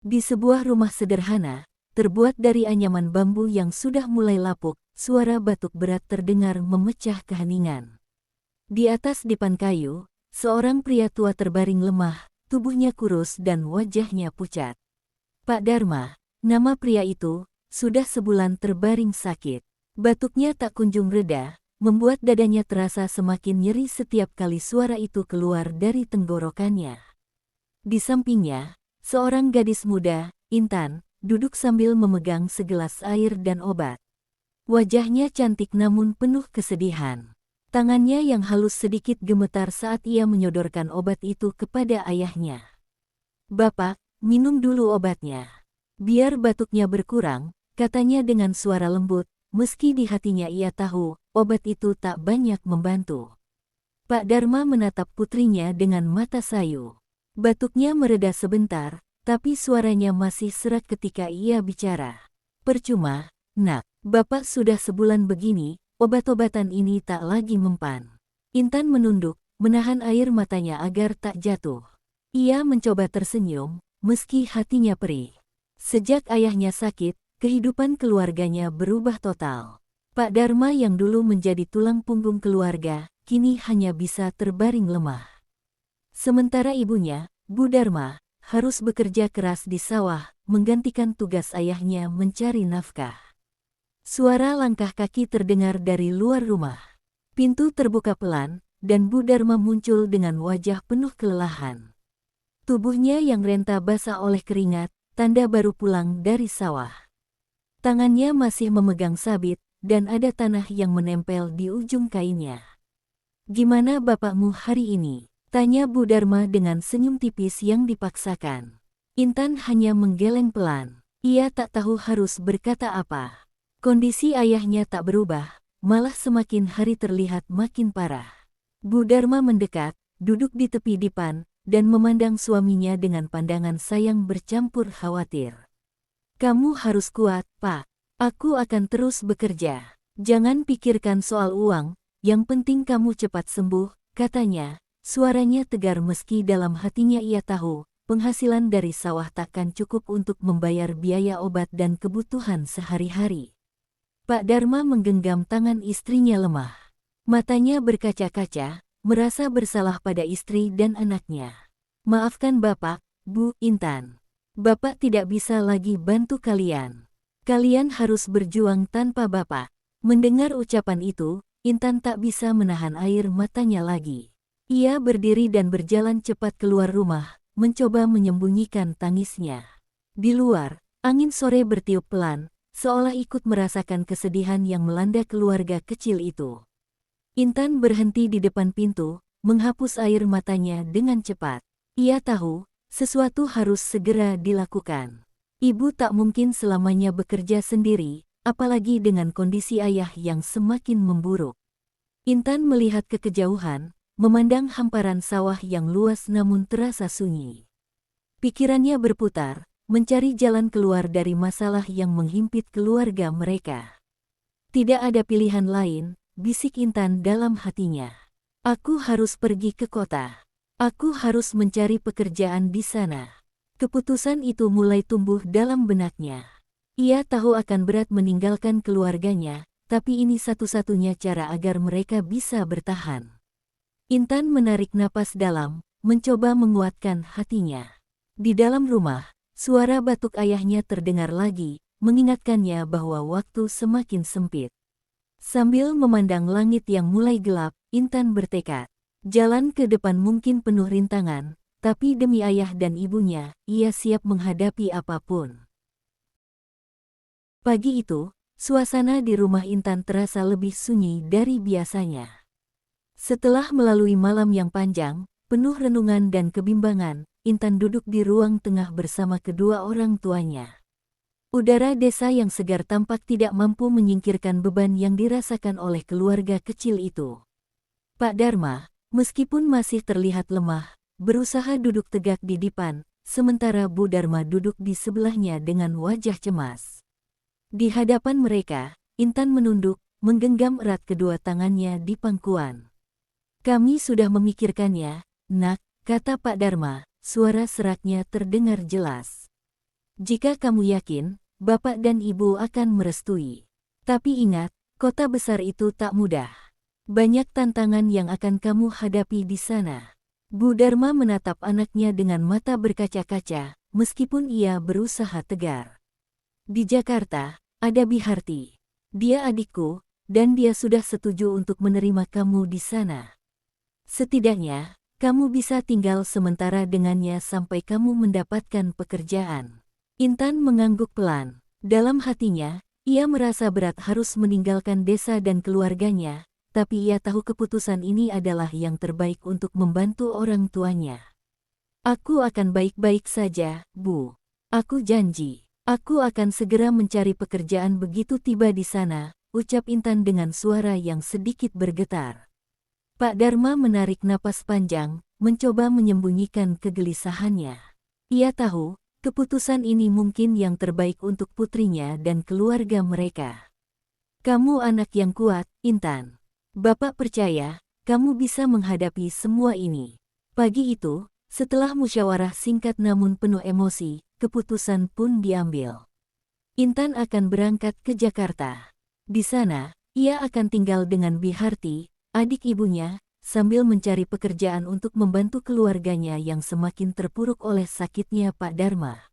Di sebuah rumah sederhana, terbuat dari anyaman bambu yang sudah mulai lapuk, suara batuk berat terdengar memecah keheningan. Di atas dipan kayu, seorang pria tua terbaring lemah, tubuhnya kurus dan wajahnya pucat. Pak Dharma, nama pria itu, sudah sebulan terbaring sakit. Batuknya tak kunjung reda, membuat dadanya terasa semakin nyeri setiap kali suara itu keluar dari tenggorokannya. Di sampingnya, seorang gadis muda, Intan, duduk sambil memegang segelas air dan obat. Wajahnya cantik namun penuh kesedihan. Tangannya yang halus sedikit gemetar saat ia menyodorkan obat itu kepada ayahnya. "Bapak, minum dulu obatnya. Biar batuknya berkurang," katanya dengan suara lembut, meski di hatinya ia tahu, obat itu tak banyak membantu. Pak Dharma menatap putrinya dengan mata sayu. Batuknya mereda sebentar, tapi suaranya masih serak ketika ia bicara. "Percuma, Nak. Bapak sudah sebulan begini, obat-obatan ini tak lagi mempan." Intan menunduk, menahan air matanya agar tak jatuh. Ia mencoba tersenyum, meski hatinya perih. Sejak ayahnya sakit, kehidupan keluarganya berubah total. Pak Dharma yang dulu menjadi tulang punggung keluarga, kini hanya bisa terbaring lemah. Sementara ibunya, Bu Dharma, harus bekerja keras di sawah, menggantikan tugas ayahnya mencari nafkah. Suara langkah kaki terdengar dari luar rumah. Pintu terbuka pelan, dan Bu Dharma muncul dengan wajah penuh kelelahan. Tubuhnya yang renta basah oleh keringat, tanda baru pulang dari sawah. Tangannya masih memegang sabit, dan ada tanah yang menempel di ujung kainnya. "Gimana bapakmu hari ini?" tanya Bu Dharma dengan senyum tipis yang dipaksakan. Intan hanya menggeleng pelan. Ia tak tahu harus berkata apa. Kondisi ayahnya tak berubah, malah semakin hari terlihat makin parah. Bu Dharma mendekat, duduk di tepi dipan, dan memandang suaminya dengan pandangan sayang bercampur khawatir. "Kamu harus kuat, Pak. Aku akan terus bekerja. Jangan pikirkan soal uang, yang penting kamu cepat sembuh," katanya. Suaranya tegar meski dalam hatinya ia tahu, penghasilan dari sawah takkan cukup untuk membayar biaya obat dan kebutuhan sehari-hari. Pak Dharma menggenggam tangan istrinya lemah. Matanya berkaca-kaca, merasa bersalah pada istri dan anaknya. "Maafkan Bapak, Bu Intan. Bapak tidak bisa lagi bantu kalian. Kalian harus berjuang tanpa Bapak." Mendengar ucapan itu, Intan tak bisa menahan air matanya lagi. Ia berdiri dan berjalan cepat keluar rumah, mencoba menyembunyikan tangisnya. Di luar, angin sore bertiup pelan, seolah ikut merasakan kesedihan yang melanda keluarga kecil itu. Intan berhenti di depan pintu, menghapus air matanya dengan cepat. Ia tahu, sesuatu harus segera dilakukan. Ibu tak mungkin selamanya bekerja sendiri, apalagi dengan kondisi ayah yang semakin memburuk. Intan melihat ke kejauhan, memandang hamparan sawah yang luas namun terasa sunyi. Pikirannya berputar, mencari jalan keluar dari masalah yang menghimpit keluarga mereka. "Tidak ada pilihan lain," bisik Intan dalam hatinya. "Aku harus pergi ke kota. Aku harus mencari pekerjaan di sana." Keputusan itu mulai tumbuh dalam benaknya. Ia tahu akan berat meninggalkan keluarganya, tapi ini satu-satunya cara agar mereka bisa bertahan. Intan menarik napas dalam, mencoba menguatkan hatinya. Di dalam rumah, suara batuk ayahnya terdengar lagi, mengingatkannya bahwa waktu semakin sempit. Sambil memandang langit yang mulai gelap, Intan bertekad. Jalan ke depan mungkin penuh rintangan, tapi demi ayah dan ibunya, ia siap menghadapi apapun. Pagi itu, suasana di rumah Intan terasa lebih sunyi dari biasanya. Setelah melalui malam yang panjang, penuh renungan dan kebimbangan, Intan duduk di ruang tengah bersama kedua orang tuanya. Udara desa yang segar tampak tidak mampu menyingkirkan beban yang dirasakan oleh keluarga kecil itu. Pak Dharma, meskipun masih terlihat lemah, berusaha duduk tegak di dipan, sementara Bu Dharma duduk di sebelahnya dengan wajah cemas. Di hadapan mereka, Intan menunduk, menggenggam erat kedua tangannya di pangkuan. "Kami sudah memikirkannya, Nak," kata Pak Dharma, suara seraknya terdengar jelas. Jika kamu yakin, bapak dan ibu akan merestui. Tapi ingat, kota besar itu tak mudah. Banyak tantangan yang akan kamu hadapi di sana. Bu Dharma menatap anaknya dengan mata berkaca-kaca, meskipun ia berusaha tegar. Di Jakarta, ada Biharti. Dia adikku, dan dia sudah setuju untuk menerima kamu di sana. Setidaknya, kamu bisa tinggal sementara dengannya sampai kamu mendapatkan pekerjaan. Intan mengangguk pelan. Dalam hatinya, ia merasa berat harus meninggalkan desa dan keluarganya, tapi ia tahu keputusan ini adalah yang terbaik untuk membantu orang tuanya. Aku akan baik-baik saja, Bu. Aku janji. Aku akan segera mencari pekerjaan begitu tiba di sana, ucap Intan dengan suara yang sedikit bergetar. Pak Dharma menarik napas panjang, mencoba menyembunyikan kegelisahannya. Ia tahu, keputusan ini mungkin yang terbaik untuk putrinya dan keluarga mereka. Kamu anak yang kuat, Intan. Bapak percaya, kamu bisa menghadapi semua ini. Pagi itu, setelah musyawarah singkat namun penuh emosi, keputusan pun diambil. Intan akan berangkat ke Jakarta. Di sana, ia akan tinggal dengan Biharti, adik ibunya, sambil mencari pekerjaan untuk membantu keluarganya yang semakin terpuruk oleh sakitnya Pak Dharma.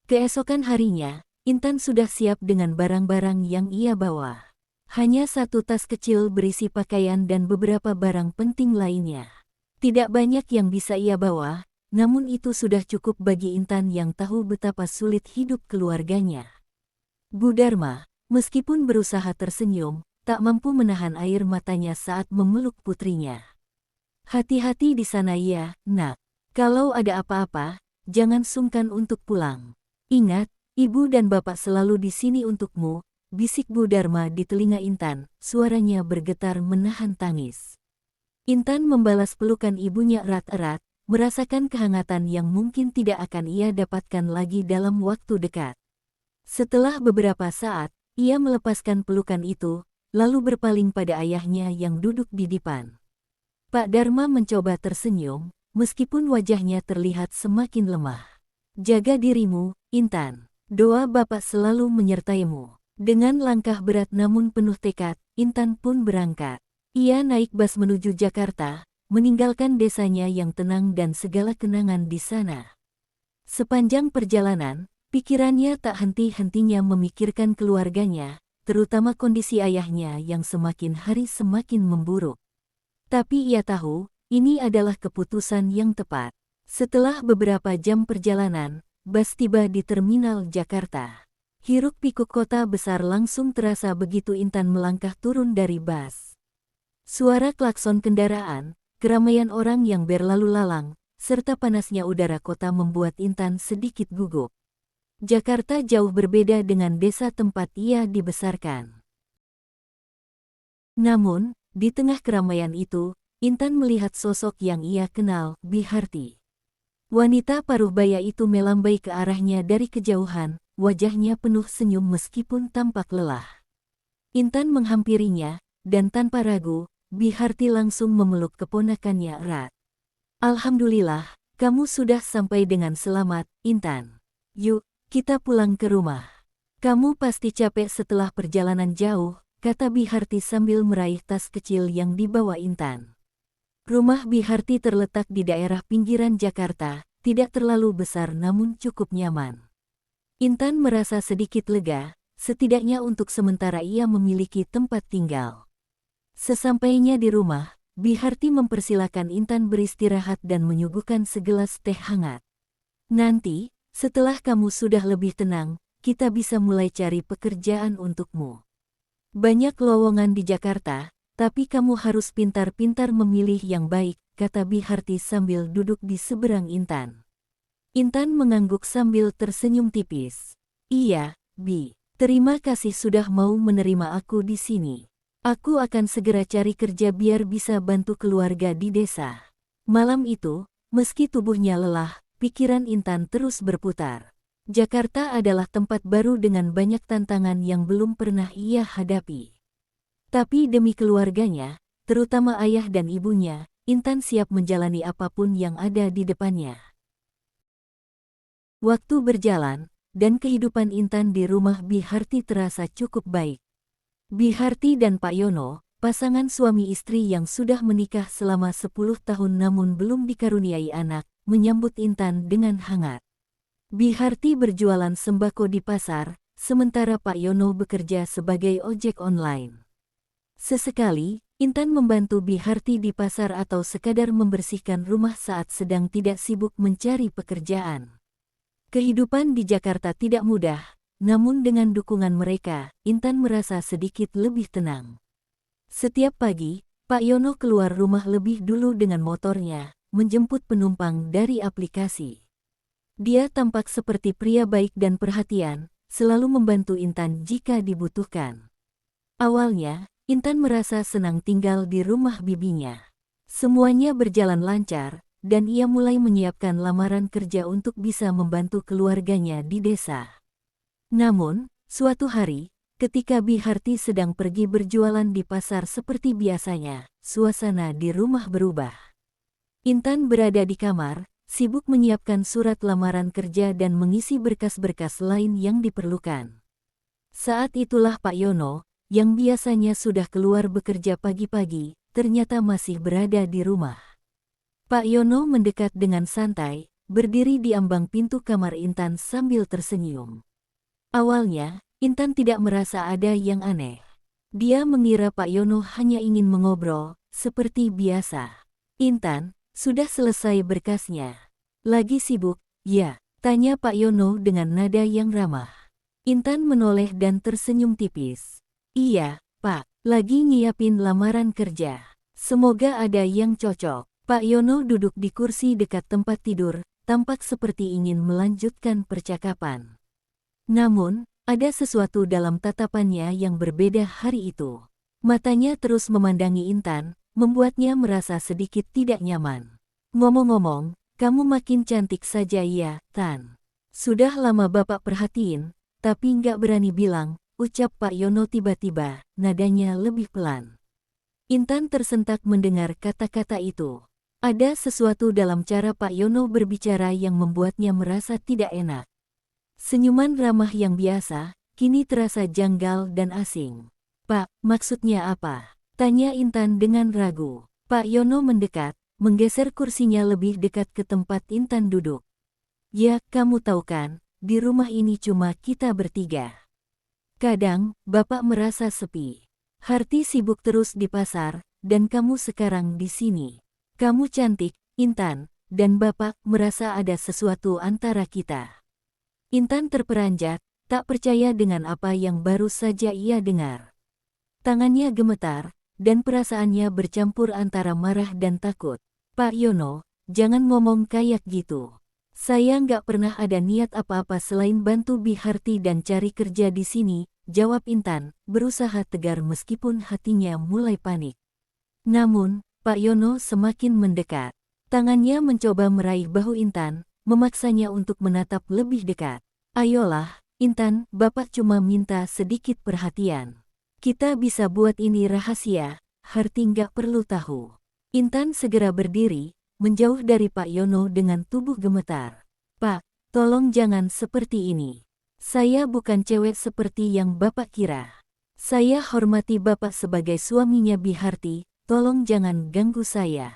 Keesokan harinya, Intan sudah siap dengan barang-barang yang ia bawa. Hanya satu tas kecil berisi pakaian dan beberapa barang penting lainnya. Tidak banyak yang bisa ia bawa, namun itu sudah cukup bagi Intan yang tahu betapa sulit hidup keluarganya. Bu Dharma, meskipun berusaha tersenyum, tak mampu menahan air matanya saat memeluk putrinya. Hati-hati di sana ya, nak. Kalau ada apa-apa, jangan sungkan untuk pulang. Ingat, ibu dan bapak selalu di sini untukmu, bisik Bu Dharma di telinga Intan, suaranya bergetar menahan tangis. Intan membalas pelukan ibunya erat-erat, merasakan kehangatan yang mungkin tidak akan ia dapatkan lagi dalam waktu dekat. Setelah beberapa saat, ia melepaskan pelukan itu, lalu berpaling pada ayahnya yang duduk di depan. Pak Dharma mencoba tersenyum, meskipun wajahnya terlihat semakin lemah. Jaga dirimu, Intan. Doa bapak selalu menyertaimu. Dengan langkah berat namun penuh tekad, Intan pun berangkat. Ia naik bus menuju Jakarta, meninggalkan desanya yang tenang dan segala kenangan di sana. Sepanjang perjalanan, pikirannya tak henti-hentinya memikirkan keluarganya, terutama kondisi ayahnya yang semakin hari semakin memburuk. Tapi ia tahu, ini adalah keputusan yang tepat. Setelah beberapa jam perjalanan, bus tiba di terminal Jakarta. Hiruk-pikuk kota besar langsung terasa begitu Intan melangkah turun dari bus. Suara klakson kendaraan, keramaian orang yang berlalu lalang, serta panasnya udara kota membuat Intan sedikit gugup. Jakarta jauh berbeda dengan desa tempat ia dibesarkan. Namun, di tengah keramaian itu, Intan melihat sosok yang ia kenal, Biharti. Wanita paruh baya itu melambai ke arahnya dari kejauhan, wajahnya penuh senyum meskipun tampak lelah. Intan menghampirinya, dan tanpa ragu, Biharti langsung memeluk keponakannya erat. Alhamdulillah, kamu sudah sampai dengan selamat, Intan. Yuk, kita pulang ke rumah. Kamu pasti capek setelah perjalanan jauh, kata Biharti sambil meraih tas kecil yang dibawa Intan. Rumah Biharti terletak di daerah pinggiran Jakarta, tidak terlalu besar namun cukup nyaman. Intan merasa sedikit lega, setidaknya untuk sementara ia memiliki tempat tinggal. Sesampainya di rumah, Biharti mempersilakan Intan beristirahat dan menyuguhkan segelas teh hangat. Nanti, setelah kamu sudah lebih tenang, kita bisa mulai cari pekerjaan untukmu. Banyak lowongan di Jakarta, tapi kamu harus pintar-pintar memilih yang baik, kata Biharti sambil duduk di seberang Intan. Intan mengangguk sambil tersenyum tipis. Iya, Bi. Terima kasih sudah mau menerima aku di sini. Aku akan segera cari kerja biar bisa bantu keluarga di desa. Malam itu, meski tubuhnya lelah, pikiran Intan terus berputar. Jakarta adalah tempat baru dengan banyak tantangan yang belum pernah ia hadapi. Tapi demi keluarganya, terutama ayah dan ibunya, Intan siap menjalani apapun yang ada di depannya. Waktu berjalan, dan kehidupan Intan di rumah Biharti terasa cukup baik. Biharti dan Pak Yono, pasangan suami istri yang sudah menikah selama 10 tahun namun belum dikaruniai anak, menyambut Intan dengan hangat. Biharti berjualan sembako di pasar, sementara Pak Yono bekerja sebagai ojek online. Sesekali, Intan membantu Biharti di pasar atau sekadar membersihkan rumah saat sedang tidak sibuk mencari pekerjaan. Kehidupan di Jakarta tidak mudah, namun dengan dukungan mereka, Intan merasa sedikit lebih tenang. Setiap pagi, Pak Yono keluar rumah lebih dulu dengan motornya, menjemput penumpang dari aplikasi. Dia tampak seperti pria baik dan perhatian, selalu membantu Intan jika dibutuhkan. Awalnya, Intan merasa senang tinggal di rumah bibinya. Semuanya berjalan lancar, dan ia mulai menyiapkan lamaran kerja untuk bisa membantu keluarganya di desa. Namun, suatu hari, ketika Biharti sedang pergi berjualan di pasar seperti biasanya, suasana di rumah berubah. Intan berada di kamar, sibuk menyiapkan surat lamaran kerja dan mengisi berkas-berkas lain yang diperlukan. Saat itulah Pak Yono, yang biasanya sudah keluar bekerja pagi-pagi, ternyata masih berada di rumah. Pak Yono mendekat dengan santai, berdiri di ambang pintu kamar Intan sambil tersenyum. Awalnya, Intan tidak merasa ada yang aneh. Dia mengira Pak Yono hanya ingin mengobrol, seperti biasa. "Intan, sudah selesai berkasnya? Lagi sibuk, ya?" tanya Pak Yono dengan nada yang ramah. Intan menoleh dan tersenyum tipis. "Iya, Pak, lagi nyiapin lamaran kerja. Semoga ada yang cocok." Pak Yono duduk di kursi dekat tempat tidur, tampak seperti ingin melanjutkan percakapan. Namun, ada sesuatu dalam tatapannya yang berbeda hari itu. Matanya terus memandangi Intan, membuatnya merasa sedikit tidak nyaman. "Ngomong-ngomong, kamu makin cantik saja ya, Tan. Sudah lama Bapak perhatiin, tapi nggak berani bilang," ucap Pak Yono tiba-tiba, nadanya lebih pelan. Intan tersentak mendengar kata-kata itu. Ada sesuatu dalam cara Pak Yono berbicara yang membuatnya merasa tidak enak. Senyuman ramah yang biasa, kini terasa janggal dan asing. "Pak, maksudnya apa?" tanya Intan dengan ragu. Pak Yono mendekat, menggeser kursinya lebih dekat ke tempat Intan duduk. "Ya, kamu tahu kan, di rumah ini cuma kita bertiga. Kadang, Bapak merasa sepi. Harti sibuk terus di pasar, dan kamu sekarang di sini. Kamu cantik, Intan, dan Bapak merasa ada sesuatu antara kita." Intan terperanjat, tak percaya dengan apa yang baru saja ia dengar. Tangannya gemetar, dan perasaannya bercampur antara marah dan takut. "Pak Yono, jangan ngomong kayak gitu. Saya nggak pernah ada niat apa-apa selain bantu Biharti dan cari kerja di sini," jawab Intan, berusaha tegar meskipun hatinya mulai panik. Namun, Pak Yono semakin mendekat. Tangannya mencoba meraih bahu Intan, memaksanya untuk menatap lebih dekat. "Ayolah, Intan, Bapak cuma minta sedikit perhatian. Kita bisa buat ini rahasia, Harti nggak perlu tahu." Intan segera berdiri, menjauh dari Pak Yono dengan tubuh gemetar. "Pak, tolong jangan seperti ini. Saya bukan cewek seperti yang Bapak kira. Saya hormati Bapak sebagai suaminya Biharti. Tolong jangan ganggu saya."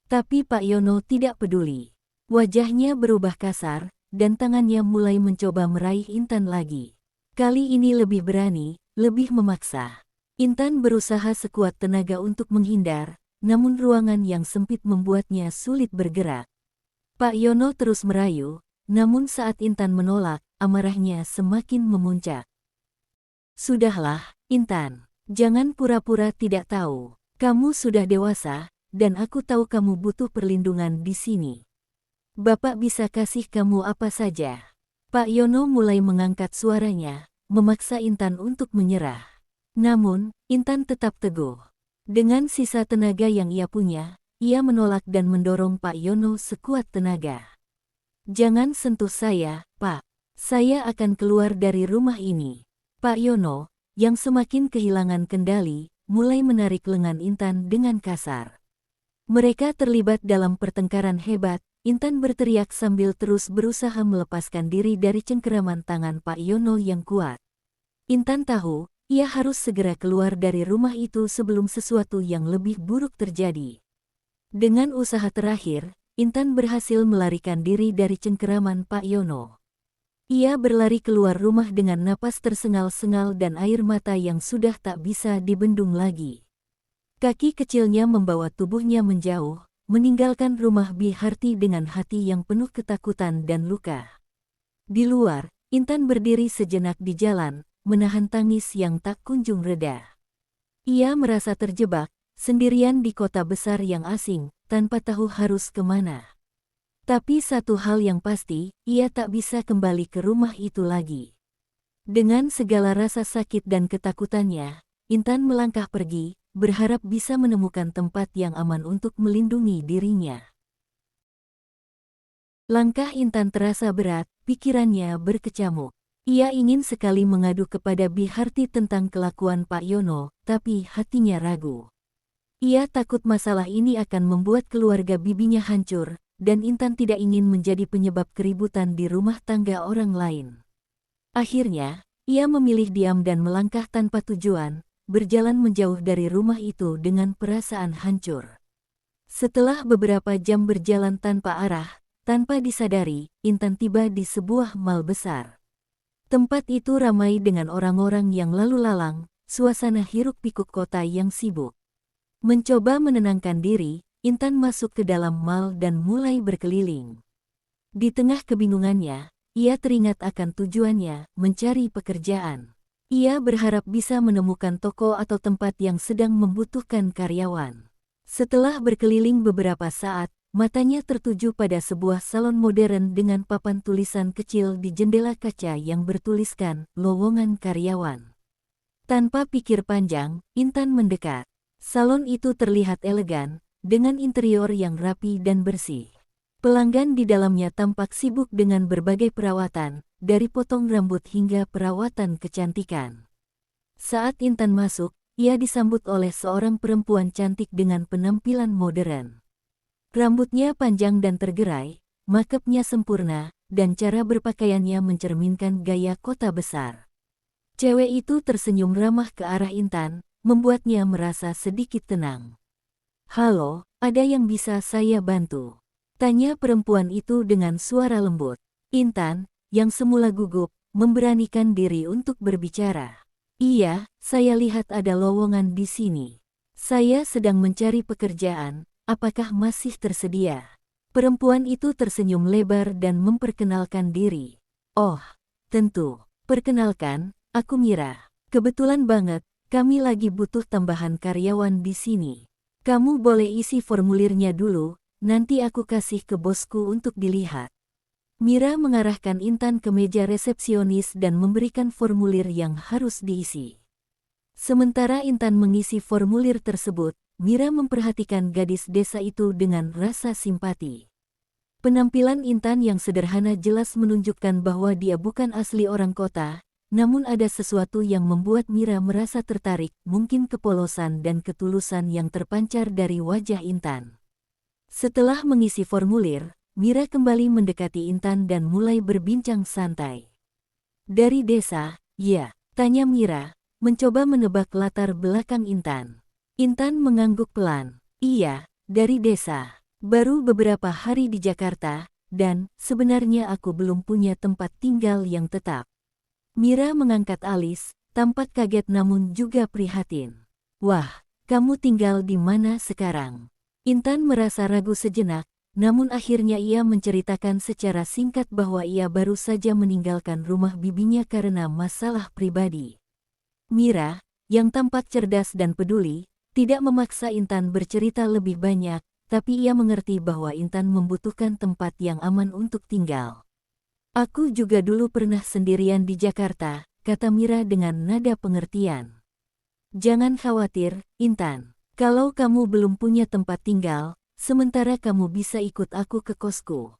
Tapi Pak Yono tidak peduli. Wajahnya berubah kasar, dan tangannya mulai mencoba meraih Intan lagi. Kali ini lebih berani, lebih memaksa. Intan berusaha sekuat tenaga untuk menghindar, namun ruangan yang sempit membuatnya sulit bergerak. Pak Yono terus merayu, namun saat Intan menolak, amarahnya semakin memuncak. "Sudahlah, Intan. Jangan pura-pura tidak tahu. Kamu sudah dewasa, dan aku tahu kamu butuh perlindungan di sini. Bapak bisa kasih kamu apa saja." Pak Yono mulai mengangkat suaranya, memaksa Intan untuk menyerah. Namun, Intan tetap teguh. Dengan sisa tenaga yang ia punya, ia menolak dan mendorong Pak Yono sekuat tenaga. "Jangan sentuh saya, Pak. Saya akan keluar dari rumah ini." Pak Yono, yang semakin kehilangan kendali, mulai menarik lengan Intan dengan kasar. Mereka terlibat dalam pertengkaran hebat, Intan berteriak sambil terus berusaha melepaskan diri dari cengkeraman tangan Pak Yono yang kuat. Intan tahu, ia harus segera keluar dari rumah itu sebelum sesuatu yang lebih buruk terjadi. Dengan usaha terakhir, Intan berhasil melarikan diri dari cengkeraman Pak Yono. Ia berlari keluar rumah dengan napas tersengal-sengal dan air mata yang sudah tak bisa dibendung lagi. Kaki kecilnya membawa tubuhnya menjauh, meninggalkan rumah Biharti dengan hati yang penuh ketakutan dan luka. Di luar, Intan berdiri sejenak di jalan, menahan tangis yang tak kunjung reda. Ia merasa terjebak, sendirian di kota besar yang asing, tanpa tahu harus kemana. Tapi satu hal yang pasti, ia tak bisa kembali ke rumah itu lagi. Dengan segala rasa sakit dan ketakutannya, Intan melangkah pergi, berharap bisa menemukan tempat yang aman untuk melindungi dirinya. Langkah Intan terasa berat, pikirannya berkecamuk. Ia ingin sekali mengadu kepada Biharti tentang kelakuan Pak Yono, tapi hatinya ragu. Ia takut masalah ini akan membuat keluarga bibinya hancur, dan Intan tidak ingin menjadi penyebab keributan di rumah tangga orang lain. Akhirnya, ia memilih diam dan melangkah tanpa tujuan, berjalan menjauh dari rumah itu dengan perasaan hancur. Setelah beberapa jam berjalan tanpa arah, tanpa disadari, Intan tiba di sebuah mal besar. Tempat itu ramai dengan orang-orang yang lalu lalang, suasana hiruk-pikuk kota yang sibuk. Mencoba menenangkan diri, Intan masuk ke dalam mal dan mulai berkeliling. Di tengah kebingungannya, ia teringat akan tujuannya, mencari pekerjaan. Ia berharap bisa menemukan toko atau tempat yang sedang membutuhkan karyawan. Setelah berkeliling beberapa saat, matanya tertuju pada sebuah salon modern dengan papan tulisan kecil di jendela kaca yang bertuliskan "Lowongan Karyawan". Tanpa pikir panjang, Intan mendekat. Salon itu terlihat elegan, dengan interior yang rapi dan bersih. Pelanggan di dalamnya tampak sibuk dengan berbagai perawatan, dari potong rambut hingga perawatan kecantikan. Saat Intan masuk, ia disambut oleh seorang perempuan cantik dengan penampilan modern. Rambutnya panjang dan tergerai, makeupnya sempurna, dan cara berpakaiannya mencerminkan gaya kota besar. Cewek itu tersenyum ramah ke arah Intan, membuatnya merasa sedikit tenang. "Halo, ada yang bisa saya bantu?" tanya perempuan itu dengan suara lembut. Intan, yang semula gugup, memberanikan diri untuk berbicara. "Iya, saya lihat ada lowongan di sini. Saya sedang mencari pekerjaan, apakah masih tersedia?" Perempuan itu tersenyum lebar dan memperkenalkan diri. "Oh, tentu. Perkenalkan, aku Mira. Kebetulan banget, kami lagi butuh tambahan karyawan di sini. Kamu boleh isi formulirnya dulu, nanti aku kasih ke bosku untuk dilihat." Mira mengarahkan Intan ke meja resepsionis dan memberikan formulir yang harus diisi. Sementara Intan mengisi formulir tersebut, Mira memperhatikan gadis desa itu dengan rasa simpati. Penampilan Intan yang sederhana jelas menunjukkan bahwa dia bukan asli orang kota, namun ada sesuatu yang membuat Mira merasa tertarik, mungkin kepolosan dan ketulusan yang terpancar dari wajah Intan. Setelah mengisi formulir, Mira kembali mendekati Intan dan mulai berbincang santai. "Dari desa, ya?" tanya Mira, mencoba menebak latar belakang Intan. Intan mengangguk pelan. "Iya, dari desa. Baru beberapa hari di Jakarta, dan sebenarnya aku belum punya tempat tinggal yang tetap." Mira mengangkat alis, tampak kaget namun juga prihatin. "Wah, kamu tinggal di mana sekarang?" Intan merasa ragu sejenak, namun akhirnya ia menceritakan secara singkat bahwa ia baru saja meninggalkan rumah bibinya karena masalah pribadi. Mira, yang tampak cerdas dan peduli, tidak memaksa Intan bercerita lebih banyak, tapi ia mengerti bahwa Intan membutuhkan tempat yang aman untuk tinggal. "Aku juga dulu pernah sendirian di Jakarta," kata Mira dengan nada pengertian. "Jangan khawatir, Intan. Kalau kamu belum punya tempat tinggal, sementara kamu bisa ikut aku ke kosku.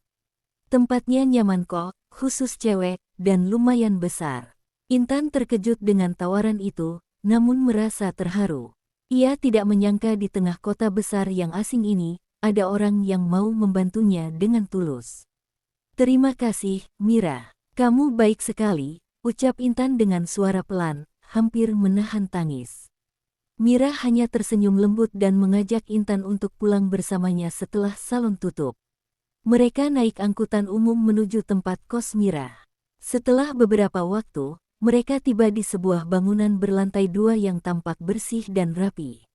Tempatnya nyaman kok, khusus cewek, dan lumayan besar." Intan terkejut dengan tawaran itu, namun merasa terharu. Ia tidak menyangka di tengah kota besar yang asing ini, ada orang yang mau membantunya dengan tulus. Terima kasih, Mira. Kamu baik sekali, ucap Intan dengan suara pelan, hampir menahan tangis. Mira hanya tersenyum lembut dan mengajak Intan untuk pulang bersamanya setelah salon tutup. Mereka naik angkutan umum menuju tempat kos Mira. Setelah beberapa waktu, mereka tiba di sebuah bangunan berlantai 2 yang tampak bersih dan rapi.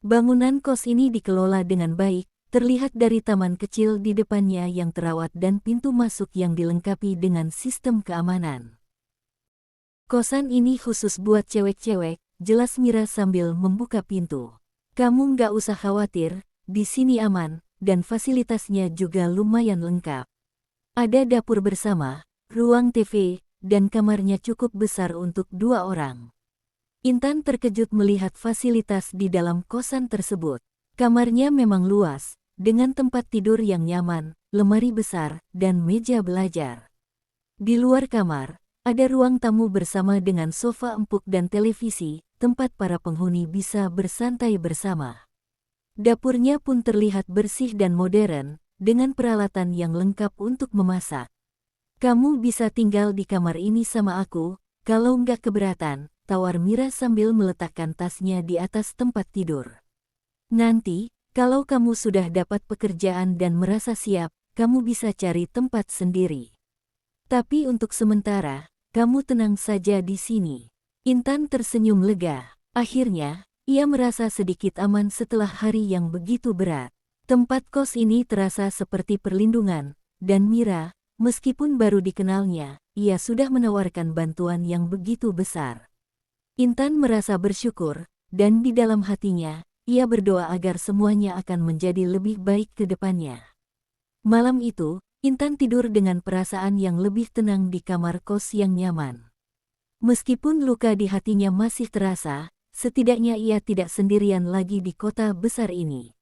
Bangunan kos ini dikelola dengan baik, terlihat dari taman kecil di depannya yang terawat dan pintu masuk yang dilengkapi dengan sistem keamanan. Kosan ini khusus buat cewek-cewek, jelas Mira sambil membuka pintu. Kamu nggak usah khawatir, di sini aman, dan fasilitasnya juga lumayan lengkap. Ada dapur bersama, ruang TV, dan kamarnya cukup besar untuk 2 orang. Intan terkejut melihat fasilitas di dalam kosan tersebut. Kamarnya memang luas, dengan tempat tidur yang nyaman, lemari besar, dan meja belajar. Di luar kamar, ada ruang tamu bersama dengan sofa empuk dan televisi, tempat para penghuni bisa bersantai bersama. Dapurnya pun terlihat bersih dan modern, dengan peralatan yang lengkap untuk memasak. Kamu bisa tinggal di kamar ini sama aku, kalau nggak keberatan, tawar Mira sambil meletakkan tasnya di atas tempat tidur. Nanti, kalau kamu sudah dapat pekerjaan dan merasa siap, kamu bisa cari tempat sendiri. Tapi untuk sementara, kamu tenang saja di sini. Intan tersenyum lega. Akhirnya, ia merasa sedikit aman setelah hari yang begitu berat. Tempat kos ini terasa seperti perlindungan, dan Mira, meskipun baru dikenalnya, ia sudah menawarkan bantuan yang begitu besar. Intan merasa bersyukur, dan di dalam hatinya, ia berdoa agar semuanya akan menjadi lebih baik ke depannya. Malam itu, Intan tidur dengan perasaan yang lebih tenang di kamar kos yang nyaman. Meskipun luka di hatinya masih terasa, setidaknya ia tidak sendirian lagi di kota besar ini.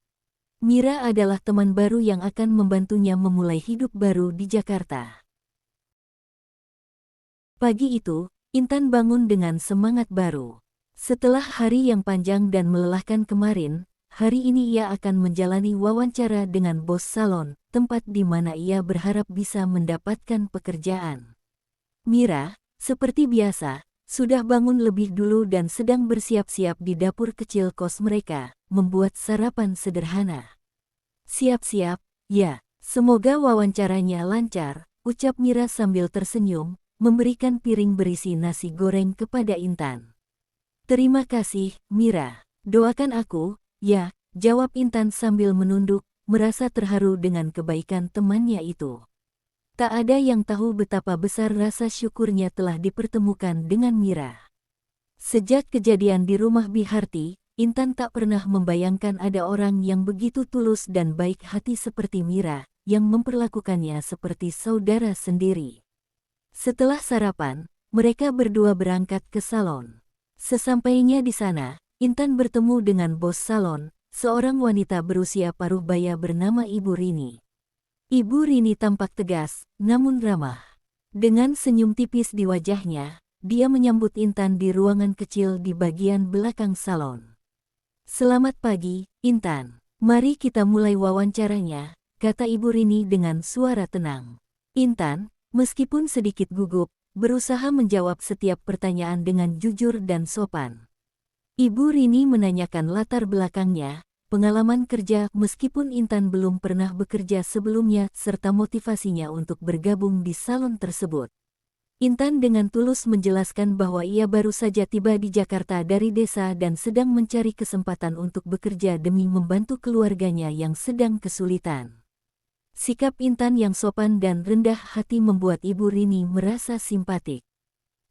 Mira adalah teman baru yang akan membantunya memulai hidup baru di Jakarta. Pagi itu, Intan bangun dengan semangat baru. Setelah hari yang panjang dan melelahkan kemarin, hari ini ia akan menjalani wawancara dengan bos salon, tempat di mana ia berharap bisa mendapatkan pekerjaan. Mira, seperti biasa, sudah bangun lebih dulu dan sedang bersiap-siap di dapur kecil kos mereka, membuat sarapan sederhana. Siap-siap, ya, semoga wawancaranya lancar, ucap Mira sambil tersenyum, memberikan piring berisi nasi goreng kepada Intan. Terima kasih, Mira. Doakan aku, ya, jawab Intan sambil menunduk, merasa terharu dengan kebaikan temannya itu. Tak ada yang tahu betapa besar rasa syukurnya telah dipertemukan dengan Mira. Sejak kejadian di rumah Biharti, Intan tak pernah membayangkan ada orang yang begitu tulus dan baik hati seperti Mira, yang memperlakukannya seperti saudara sendiri. Setelah sarapan, mereka berdua berangkat ke salon. Sesampainya di sana, Intan bertemu dengan bos salon, seorang wanita berusia paruh baya bernama Ibu Rini. Ibu Rini tampak tegas, namun ramah. Dengan senyum tipis di wajahnya, dia menyambut Intan di ruangan kecil di bagian belakang salon. Selamat pagi, Intan. Mari kita mulai wawancaranya, kata Ibu Rini dengan suara tenang. Intan, meskipun sedikit gugup, berusaha menjawab setiap pertanyaan dengan jujur dan sopan. Ibu Rini menanyakan latar belakangnya, pengalaman kerja meskipun Intan belum pernah bekerja sebelumnya serta motivasinya untuk bergabung di salon tersebut. Intan dengan tulus menjelaskan bahwa ia baru saja tiba di Jakarta dari desa dan sedang mencari kesempatan untuk bekerja demi membantu keluarganya yang sedang kesulitan. Sikap Intan yang sopan dan rendah hati membuat Ibu Rini merasa simpatik.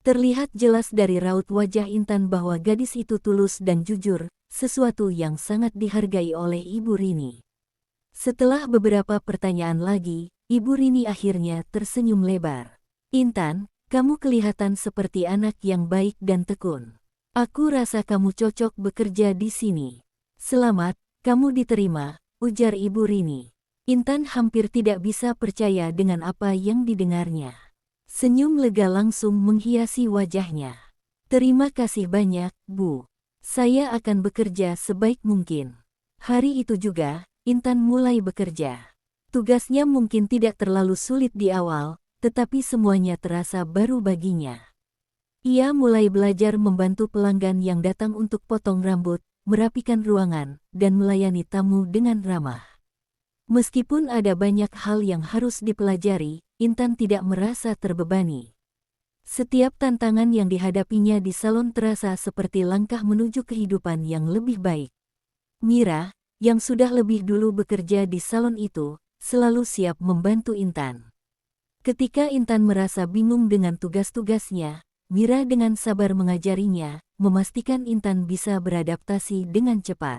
Terlihat jelas dari raut wajah Intan bahwa gadis itu tulus dan jujur, sesuatu yang sangat dihargai oleh Ibu Rini. Setelah beberapa pertanyaan lagi, Ibu Rini akhirnya tersenyum lebar. Intan, kamu kelihatan seperti anak yang baik dan tekun. Aku rasa kamu cocok bekerja di sini. Selamat, kamu diterima, ujar Ibu Rini. Intan hampir tidak bisa percaya dengan apa yang didengarnya. Senyum lega langsung menghiasi wajahnya. Terima kasih banyak, Bu. Saya akan bekerja sebaik mungkin. Hari itu juga, Intan mulai bekerja. Tugasnya mungkin tidak terlalu sulit di awal, tetapi semuanya terasa baru baginya. Ia mulai belajar membantu pelanggan yang datang untuk potong rambut, merapikan ruangan, dan melayani tamu dengan ramah. Meskipun ada banyak hal yang harus dipelajari, Intan tidak merasa terbebani. Setiap tantangan yang dihadapinya di salon terasa seperti langkah menuju kehidupan yang lebih baik. Mira, yang sudah lebih dulu bekerja di salon itu, selalu siap membantu Intan. Ketika Intan merasa bingung dengan tugas-tugasnya, Mira dengan sabar mengajarinya, memastikan Intan bisa beradaptasi dengan cepat.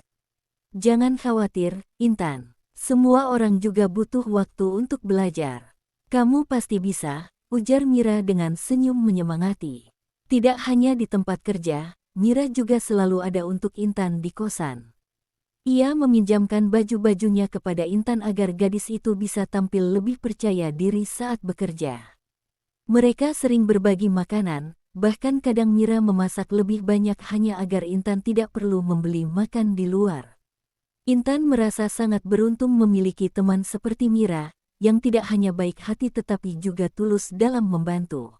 Jangan khawatir, Intan. Semua orang juga butuh waktu untuk belajar. Kamu pasti bisa, ujar Mira dengan senyum menyemangati. Tidak hanya di tempat kerja, Mira juga selalu ada untuk Intan di kosan. Ia meminjamkan baju-bajunya kepada Intan agar gadis itu bisa tampil lebih percaya diri saat bekerja. Mereka sering berbagi makanan, bahkan kadang Mira memasak lebih banyak hanya agar Intan tidak perlu membeli makan di luar. Intan merasa sangat beruntung memiliki teman seperti Mira, yang tidak hanya baik hati tetapi juga tulus dalam membantu.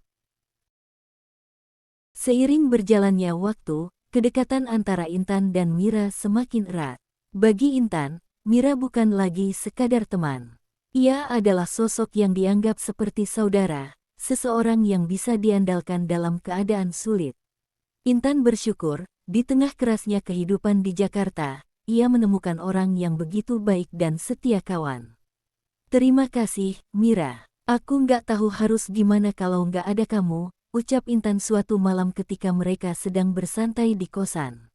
Seiring berjalannya waktu, kedekatan antara Intan dan Mira semakin erat. Bagi Intan, Mira bukan lagi sekadar teman. Ia adalah sosok yang dianggap seperti saudara, seseorang yang bisa diandalkan dalam keadaan sulit. Intan bersyukur, di tengah kerasnya kehidupan di Jakarta, ia menemukan orang yang begitu baik dan setia kawan. Terima kasih, Mira. Aku nggak tahu harus gimana kalau nggak ada kamu, ucap Intan suatu malam ketika mereka sedang bersantai di kosan.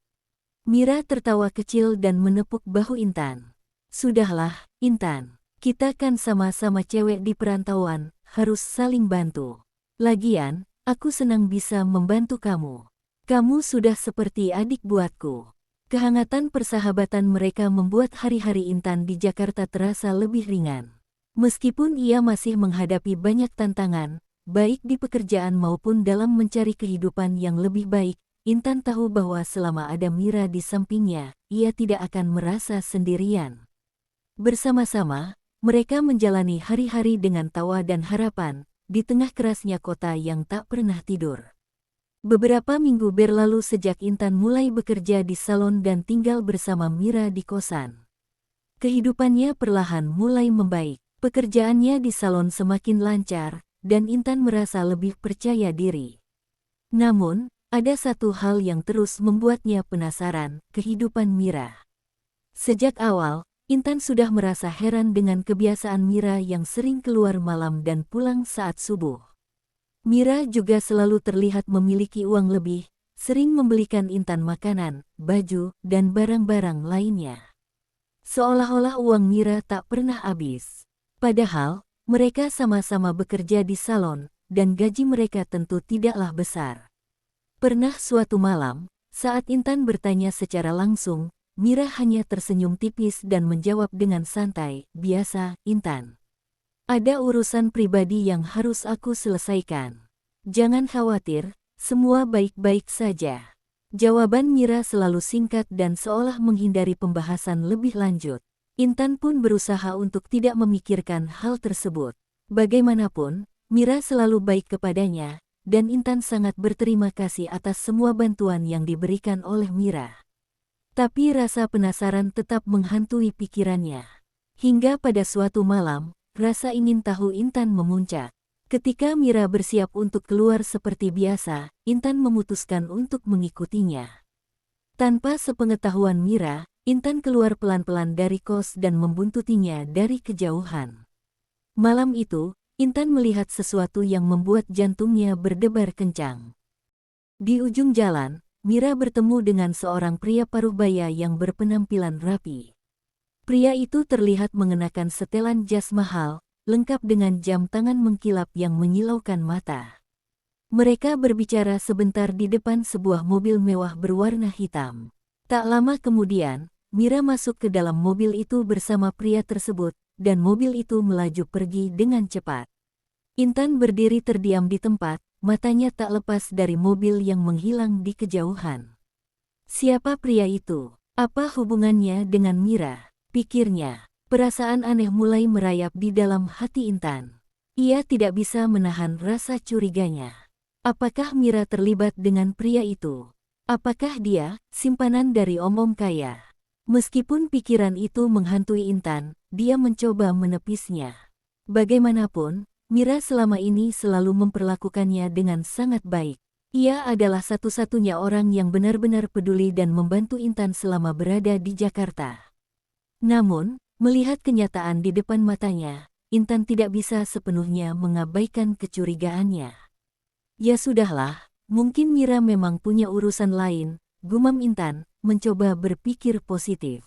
Mira tertawa kecil dan menepuk bahu Intan. Sudahlah, Intan. Kita kan sama-sama cewek di perantauan, harus saling bantu. Lagian, aku senang bisa membantu kamu. Kamu sudah seperti adik buatku. Kehangatan persahabatan mereka membuat hari-hari Intan di Jakarta terasa lebih ringan. Meskipun ia masih menghadapi banyak tantangan, baik di pekerjaan maupun dalam mencari kehidupan yang lebih baik, Intan tahu bahwa selama ada Mira di sampingnya, ia tidak akan merasa sendirian. Bersama-sama, mereka menjalani hari-hari dengan tawa dan harapan, di tengah kerasnya kota yang tak pernah tidur. Beberapa minggu berlalu sejak Intan mulai bekerja di salon dan tinggal bersama Mira di kosan. Kehidupannya perlahan mulai membaik. Pekerjaannya di salon semakin lancar, dan Intan merasa lebih percaya diri. Namun, ada satu hal yang terus membuatnya penasaran, kehidupan Mira. Sejak awal, Intan sudah merasa heran dengan kebiasaan Mira yang sering keluar malam dan pulang saat subuh. Mira juga selalu terlihat memiliki uang lebih, sering membelikan Intan makanan, baju, dan barang-barang lainnya. Seolah-olah uang Mira tak pernah habis. Padahal, mereka sama-sama bekerja di salon, dan gaji mereka tentu tidaklah besar. Pernah suatu malam, saat Intan bertanya secara langsung, Mira hanya tersenyum tipis dan menjawab dengan santai, "Biasa, Intan. Ada urusan pribadi yang harus aku selesaikan. Jangan khawatir, semua baik-baik saja." Jawaban Mira selalu singkat dan seolah menghindari pembahasan lebih lanjut. Intan pun berusaha untuk tidak memikirkan hal tersebut. Bagaimanapun, Mira selalu baik kepadanya, dan Intan sangat berterima kasih atas semua bantuan yang diberikan oleh Mira. Tapi rasa penasaran tetap menghantui pikirannya. Hingga pada suatu malam, rasa ingin tahu Intan memuncak. Ketika Mira bersiap untuk keluar seperti biasa, Intan memutuskan untuk mengikutinya. Tanpa sepengetahuan Mira, Intan keluar pelan-pelan dari kos dan membuntutinya dari kejauhan. Malam itu, Intan melihat sesuatu yang membuat jantungnya berdebar kencang. Di ujung jalan, Mira bertemu dengan seorang pria paruhbaya yang berpenampilan rapi. Pria itu terlihat mengenakan setelan jas mahal, lengkap dengan jam tangan mengkilap yang menyilaukan mata. Mereka berbicara sebentar di depan sebuah mobil mewah berwarna hitam. Tak lama kemudian, Mira masuk ke dalam mobil itu bersama pria tersebut, dan mobil itu melaju pergi dengan cepat. Intan berdiri terdiam di tempat, matanya tak lepas dari mobil yang menghilang di kejauhan. Siapa pria itu? Apa hubungannya dengan Mira? pikirnya. Perasaan aneh mulai merayap di dalam hati Intan. Ia tidak bisa menahan rasa curiganya. Apakah Mira terlibat dengan pria itu? Apakah dia simpanan dari om-om kaya? Meskipun pikiran itu menghantui Intan, dia mencoba menepisnya. Bagaimanapun, Mira selama ini selalu memperlakukannya dengan sangat baik. Ia adalah satu-satunya orang yang benar-benar peduli dan membantu Intan selama berada di Jakarta. Namun, melihat kenyataan di depan matanya, Intan tidak bisa sepenuhnya mengabaikan kecurigaannya. Ya sudahlah, mungkin Mira memang punya urusan lain, gumam Intan, mencoba berpikir positif.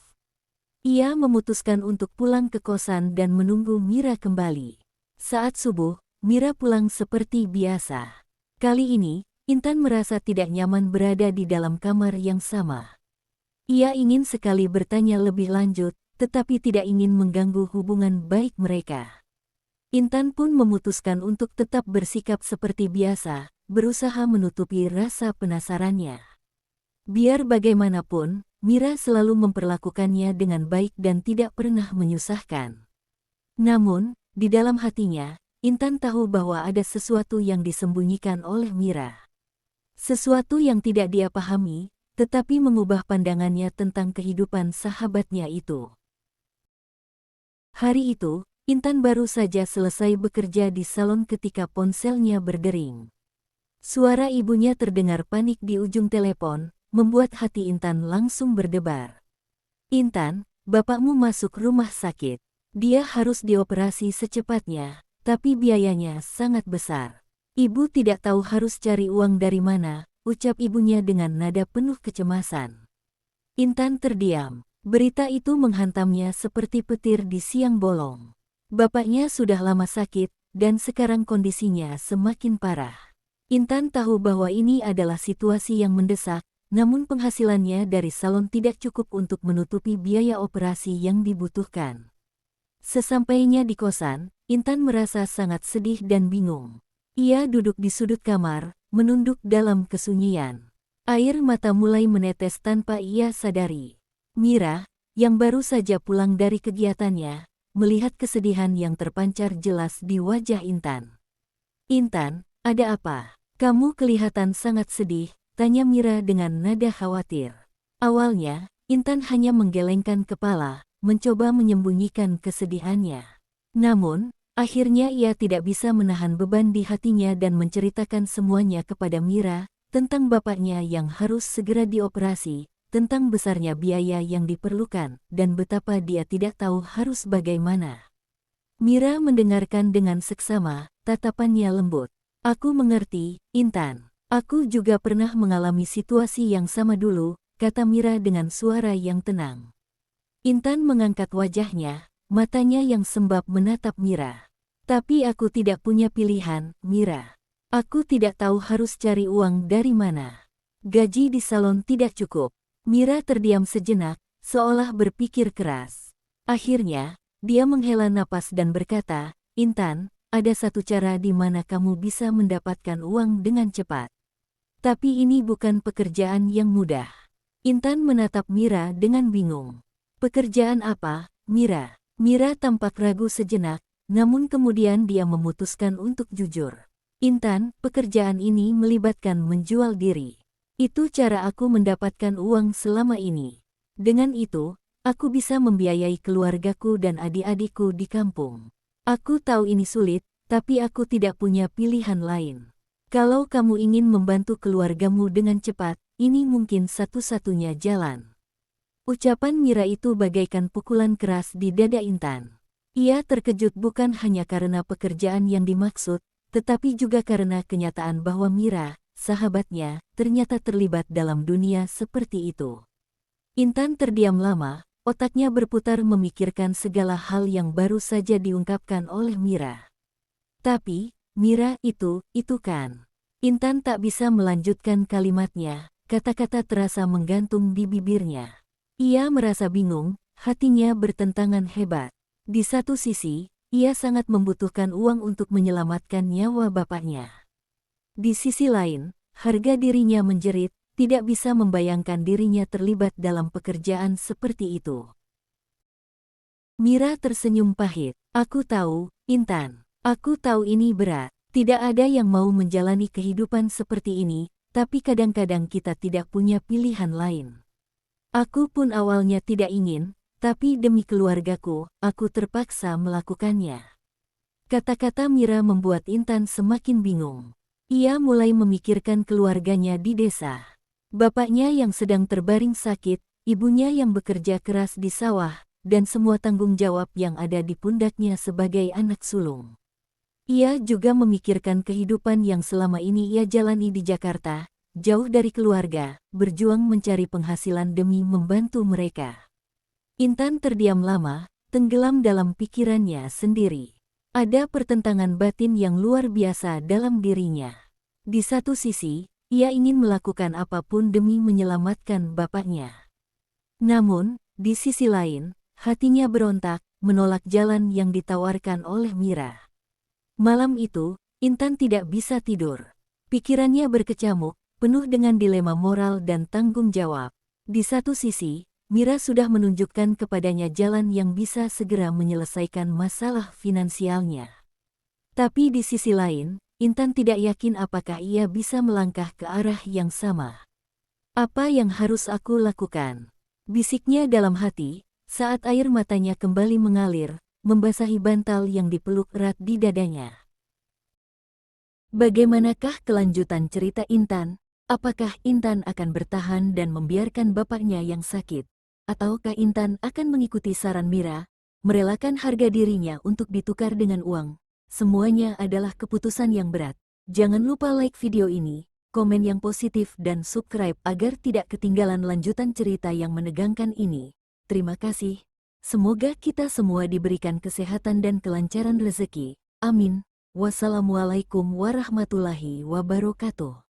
Ia memutuskan untuk pulang ke kosan dan menunggu Mira kembali. Saat subuh, Mira pulang seperti biasa. Kali ini, Intan merasa tidak nyaman berada di dalam kamar yang sama. Ia ingin sekali bertanya lebih lanjut, tetapi tidak ingin mengganggu hubungan baik mereka. Intan pun memutuskan untuk tetap bersikap seperti biasa, berusaha menutupi rasa penasarannya. Biar bagaimanapun, Mira selalu memperlakukannya dengan baik dan tidak pernah menyusahkan. Namun, di dalam hatinya, Intan tahu bahwa ada sesuatu yang disembunyikan oleh Mira. Sesuatu yang tidak dia pahami, tetapi mengubah pandangannya tentang kehidupan sahabatnya itu. Hari itu, Intan baru saja selesai bekerja di salon ketika ponselnya berdering. Suara ibunya terdengar panik di ujung telepon, membuat hati Intan langsung berdebar. Intan, bapakmu masuk rumah sakit. Dia harus dioperasi secepatnya, tapi biayanya sangat besar. Ibu tidak tahu harus cari uang dari mana, ucap ibunya dengan nada penuh kecemasan. Intan terdiam. Berita itu menghantamnya seperti petir di siang bolong. Bapaknya sudah lama sakit, dan sekarang kondisinya semakin parah. Intan tahu bahwa ini adalah situasi yang mendesak, namun penghasilannya dari salon tidak cukup untuk menutupi biaya operasi yang dibutuhkan. Sesampainya di kosan, Intan merasa sangat sedih dan bingung. Ia duduk di sudut kamar, menunduk dalam kesunyian. Air mata mulai menetes tanpa ia sadari. Mira, yang baru saja pulang dari kegiatannya, melihat kesedihan yang terpancar jelas di wajah Intan. Intan, ada apa? Kamu kelihatan sangat sedih, tanya Mira dengan nada khawatir. Awalnya, Intan hanya menggelengkan kepala, mencoba menyembunyikan kesedihannya. Namun, akhirnya ia tidak bisa menahan beban di hatinya dan menceritakan semuanya kepada Mira, tentang bapaknya yang harus segera dioperasi, tentang besarnya biaya yang diperlukan, dan betapa dia tidak tahu harus bagaimana. Mira mendengarkan dengan seksama, tatapannya lembut. Aku mengerti, Intan. Aku juga pernah mengalami situasi yang sama dulu, kata Mira dengan suara yang tenang. Intan mengangkat wajahnya, matanya yang sembab menatap Mira. Tapi aku tidak punya pilihan, Mira. Aku tidak tahu harus cari uang dari mana. Gaji di salon tidak cukup. Mira terdiam sejenak, seolah berpikir keras. Akhirnya, dia menghela napas dan berkata, Intan, ada satu cara di mana kamu bisa mendapatkan uang dengan cepat. Tapi ini bukan pekerjaan yang mudah. Intan menatap Mira dengan bingung. Pekerjaan apa, Mira? Mira tampak ragu sejenak, namun kemudian dia memutuskan untuk jujur. Intan, pekerjaan ini melibatkan menjual diri. Itu cara aku mendapatkan uang selama ini. Dengan itu, aku bisa membiayai keluargaku dan adik-adikku di kampung. Aku tahu ini sulit, tapi aku tidak punya pilihan lain. Kalau kamu ingin membantu keluargamu dengan cepat, ini mungkin satu-satunya jalan. Ucapan Mira itu bagaikan pukulan keras di dada Intan. Ia terkejut bukan hanya karena pekerjaan yang dimaksud, tetapi juga karena kenyataan bahwa Mira, sahabatnya, ternyata terlibat dalam dunia seperti itu. Intan terdiam lama, otaknya berputar memikirkan segala hal yang baru saja diungkapkan oleh Mira. Tapi, Mira itu kan. Intan tak bisa melanjutkan kalimatnya, kata-kata terasa menggantung di bibirnya. Ia merasa bingung, hatinya bertentangan hebat. Di satu sisi, ia sangat membutuhkan uang untuk menyelamatkan nyawa bapaknya. Di sisi lain, harga dirinya menjerit, tidak bisa membayangkan dirinya terlibat dalam pekerjaan seperti itu. Mira tersenyum pahit. Aku tahu, Intan. Aku tahu ini berat. Tidak ada yang mau menjalani kehidupan seperti ini, tapi kadang-kadang kita tidak punya pilihan lain. Aku pun awalnya tidak ingin, tapi demi keluargaku, aku terpaksa melakukannya. Kata-kata Mira membuat Intan semakin bingung. Ia mulai memikirkan keluarganya di desa. Bapaknya yang sedang terbaring sakit, ibunya yang bekerja keras di sawah, dan semua tanggung jawab yang ada di pundaknya sebagai anak sulung. Ia juga memikirkan kehidupan yang selama ini ia jalani di Jakarta, jauh dari keluarga, berjuang mencari penghasilan demi membantu mereka. Intan terdiam lama, tenggelam dalam pikirannya sendiri. Ada pertentangan batin yang luar biasa dalam dirinya. Di satu sisi, ia ingin melakukan apapun demi menyelamatkan bapaknya. Namun, di sisi lain, hatinya berontak, menolak jalan yang ditawarkan oleh Mira. Malam itu, Intan tidak bisa tidur. Pikirannya berkecamuk, penuh dengan dilema moral dan tanggung jawab. Di satu sisi, Mira sudah menunjukkan kepadanya jalan yang bisa segera menyelesaikan masalah finansialnya. Tapi di sisi lain, Intan tidak yakin apakah ia bisa melangkah ke arah yang sama. Apa yang harus aku lakukan? Bisiknya dalam hati, saat air matanya kembali mengalir, membasahi bantal yang dipeluk erat di dadanya. Bagaimanakah kelanjutan cerita Intan? Apakah Intan akan bertahan dan membiarkan bapaknya yang sakit? Ataukah Intan akan mengikuti saran Mira, merelakan harga dirinya untuk ditukar dengan uang? Semuanya adalah keputusan yang berat. Jangan lupa like video ini, komen yang positif dan subscribe agar tidak ketinggalan lanjutan cerita yang menegangkan ini. Terima kasih. Semoga kita semua diberikan kesehatan dan kelancaran rezeki. Amin. Wassalamualaikum warahmatullahi wabarakatuh.